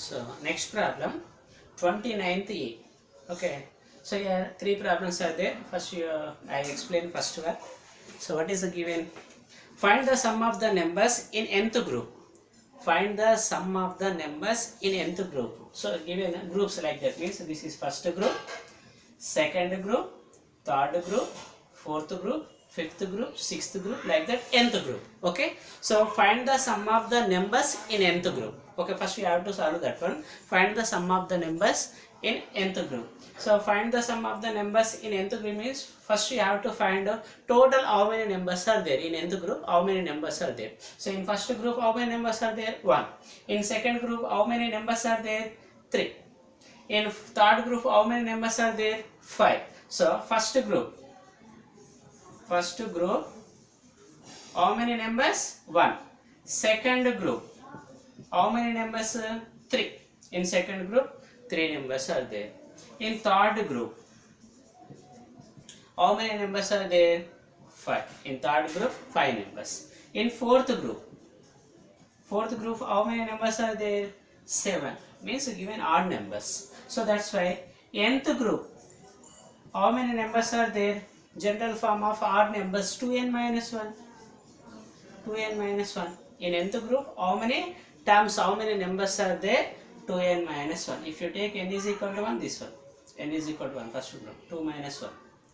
So next problem, 29th A. Okay. So here three problems are there. First I explain first one. So what is the given? Find the sum of the numbers in nth group. Find the sum of the numbers in nth group. So given groups like that means this is first group, second group, third group, fourth group, fifth group, sixth group, like that nth group. Okay. So find the sum of the numbers in nth group. Okay, first we have to solve that one. Find the sum of the numbers in nth group. So find the sum of the numbers in nth group means first you have to find total how many numbers are there in nth group, how many numbers are there. So in first group how many numbers are there? 1. In second group how many numbers are there? 3. In third group how many numbers are there? 5. So first group how many numbers? 1. Second group how many numbers? 3. In second group 3 numbers are there. In third group how many numbers are there? 5. In third group 5 numbers. In fourth group how many numbers are there? 7. Means given odd numbers. So that's why nth group how many numbers are there? General form of odd numbers 2n minus 1. 2n minus 1. In nth group how many terms, how many numbers are there? 2n minus 1. If you take n is equal to 1, this one. N is equal to 1, first group. 2 minus 1,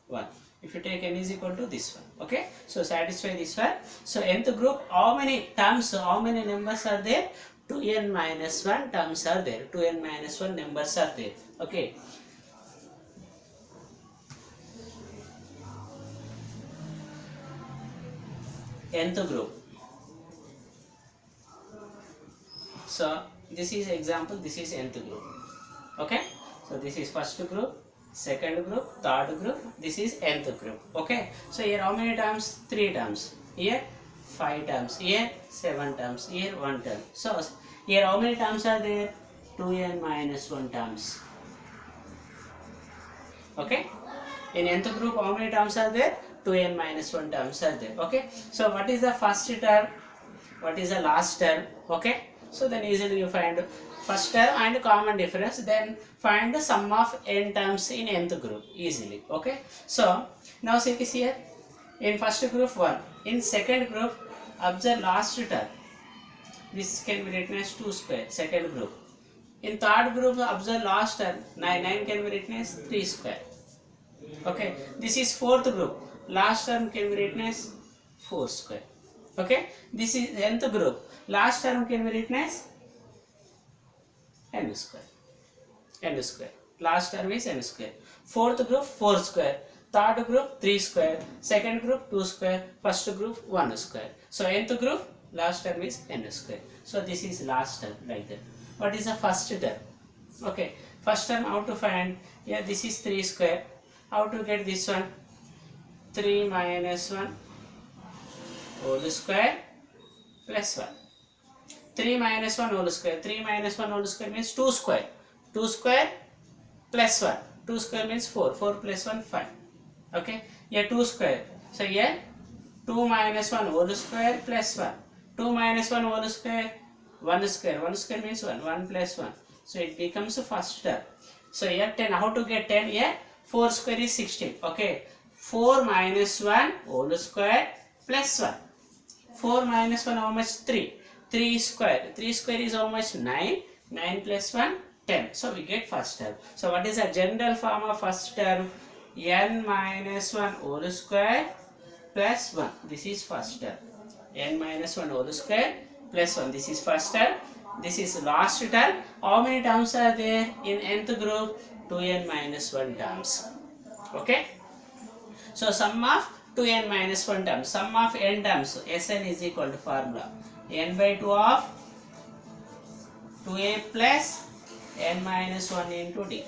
1. If you take n is equal to this one. Okay. So satisfy this one. So nth group how many terms, how many numbers are there? 2n minus 1 terms are there. 2n minus 1 numbers are there. Okay. Nth group. So this is example, this is nth group. Okay. So this is first group, second group, third group, this is nth group. Okay. So here how many terms? 3 terms. Here 5 terms. Here 7 terms. Here 1 term. So here how many terms are there? 2n minus 1 terms. Okay. In nth group how many terms are there? 2n minus 1 terms are there. Okay. So what is the first term? What is the last term? Okay. So then easily you find first term and common difference, then find the sum of n terms in nth group easily. Okay. So now see this here. In first group 1. In second group observe last term. This can be written as 2 square, second group. In third group observe last term, 9 can be written as 3 square. Okay. This is fourth group. Last term can be written as 4 square. Okay. This is nth group. Last term can be written as n square. N square. Last term is n square. Fourth group 4 square. Third group 3 square. Second group 2 square. First group 1 square. So nth group last term is n square. So this is last term like that. What is the first term? Okay. First term how to find? Yeah, this is 3 square. How to get this one? 3 minus 1 whole square plus 1. 3 minus 1 whole square. 3 minus 1 whole square means 2 square. 2 square plus 1. 2 square means 4. 4 plus 1, 5. Okay. Here 2 square. So here 2 minus 1 whole square plus 1. 2 minus 1 whole square, 1 square. 1 square means 1. 1 plus 1. So it becomes the first term. So here 10. How to get 10? Here 4 square is 16. Okay. 4 minus 1 whole square plus 1. 4 minus 1 how much? 3. 3 square. 3 square is how much? 9. 9 plus 1, 10. So we get first term. So what is the general form of first term? N minus 1 whole square plus 1. This is first term. N minus 1 whole square plus 1. This is first term. This is last term. How many terms are there in nth group? 2n minus 1 terms. Okay. So sum of 2n minus 1 terms. Sum of n terms. Sn is equal to formula n by 2 of 2a plus n minus 1 into d.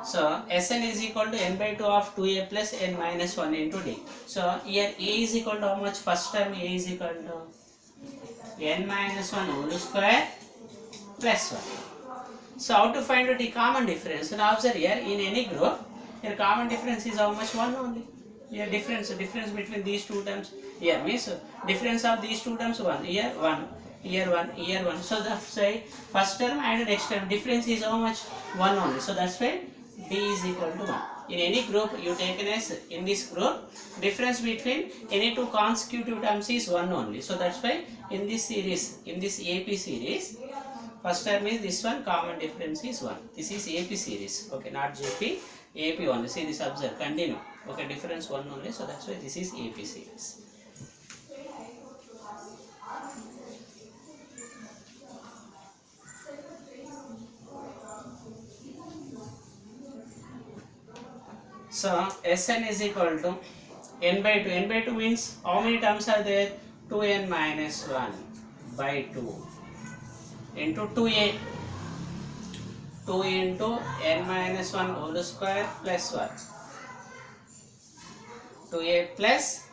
So Sn is equal to n by 2 of 2a plus n minus 1 into d. So here a is equal to how much? First term a is equal to n minus 1 whole square plus 1. So how to find out the common difference? Now observe here, in any group Here common difference is how much? 1 only. Here difference between these two terms. Here means difference of these two terms 1. Here 1. Here 1. Here 1. So that's why first term and next term difference is how much? 1 only. So that's why B is equal to 1. In any group you taken as, in this group, difference between any two consecutive terms is 1 only. So that's why in this series, in this AP series, first term is this one, common difference is 1. This is AP series. Okay, not JP, AP only. See this, observe, continue. Okay, difference 1 only. So that's why this is AP series. So Sn is equal to n by 2. N by 2 means how many terms are there? 2n minus 1 by 2 into 2a. 2 into n minus 1 whole square plus 1. 2a plus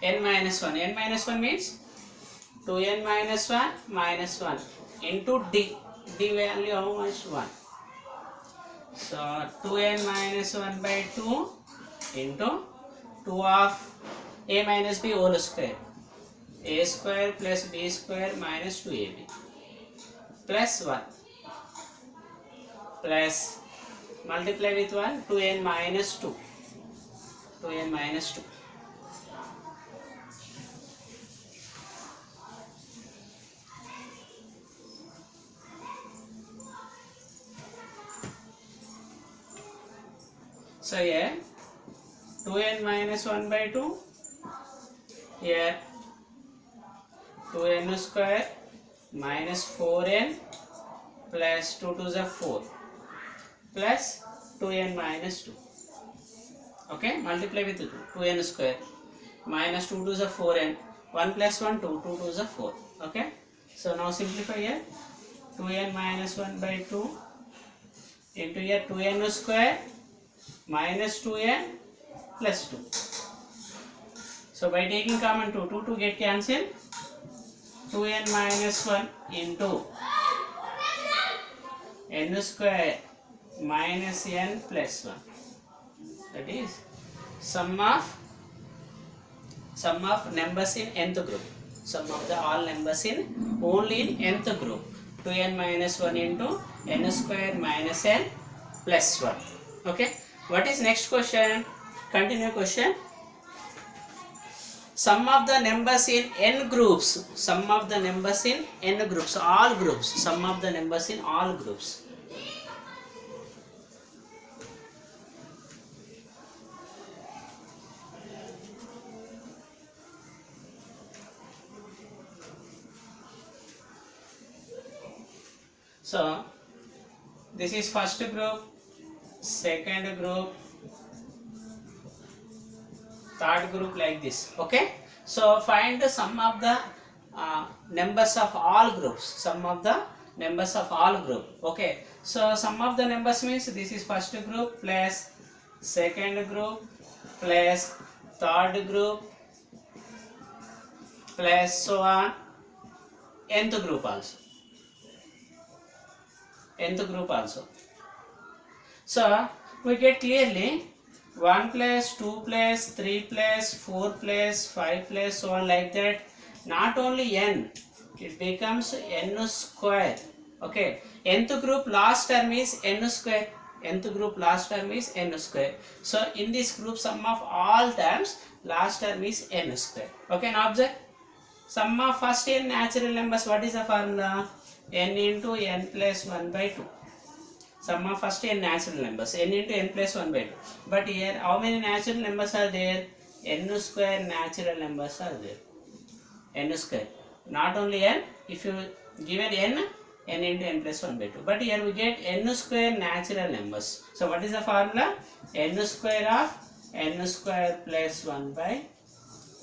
n minus 1. N minus 1 means 2n minus 1 minus 1 into d. D value how much? 1. So 2n minus 1 by 2 into 2 of a minus b whole square. A square plus b square minus 2ab plus 1 plus multiply with 1, 2n minus 2. 2n minus 2. So here 2n minus 1 by 2, here 2n square minus 4n plus 2 to the 4 plus 2n minus 2. Okay, multiply with 2, 2n square minus 2 to the 4n, 1 plus 1 2, 2 to the 4. Okay, so now simplify here, 2n minus 1 by 2 into here 2n square minus 2n plus 2. So by taking common 2, 2 to get cancelled, 2n minus 1 into n square minus n plus 1. That is sum of numbers in nth group. Sum of the all numbers in only in nth group. 2n minus 1 into n square minus n plus 1. Okay. What is next question? Continue question. Sum of the numbers in n groups. Sum of the numbers in n groups. All groups. Sum of the numbers in all groups. So this is first group, second group, third group, like this. Okay, so find the sum of the numbers of all groups. Sum of the numbers of all group. Okay, so sum of the numbers means this is first group plus second group plus third group plus so on nth group also. Nth group also. So we get clearly 1 plus 2 plus 3 plus 4 plus 5 plus so on, like that. Not only n, it becomes n square. Okay, nth group last term is n square. Nth group last term is n square. So in this group sum of all terms last term is n square. Okay, now observe. Sum of first n natural numbers, what is the formula? N into n plus 1 by 2. Sum of first n natural numbers, n into n plus 1 by 2. But here how many natural numbers are there? N square natural numbers are there. N square. Not only n, if you given n into n plus 1 by 2. But here we get n square natural numbers. So what is the formula? N square of n square plus 1 by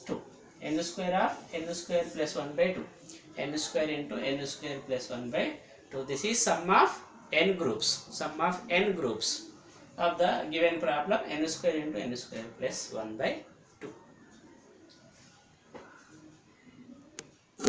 2. N square of n square plus 1 by 2. N square into n square plus 1 by 2. This is sum of n groups. Sum of n groups of the given problem, n square into n square plus 1 by